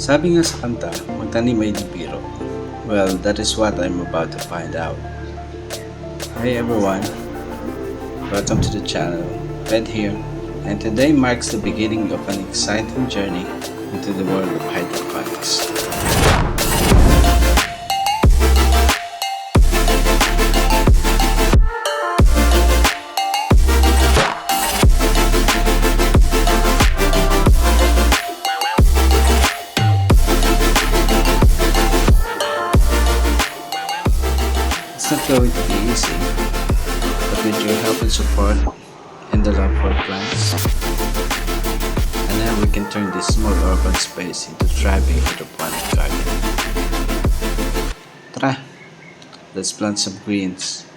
Sabi nga sa kanta, magtanim ay di biro. Well, that is what I'm about to find out. Hey everyone, welcome to the channel, Ed here, and today marks the beginning of an exciting journey into the world of hydroponics. It's not going to be easy, but with your help and support and the love for plants, and then we can turn this small urban space into thriving hydroponic garden. Tara, let's plant some greens.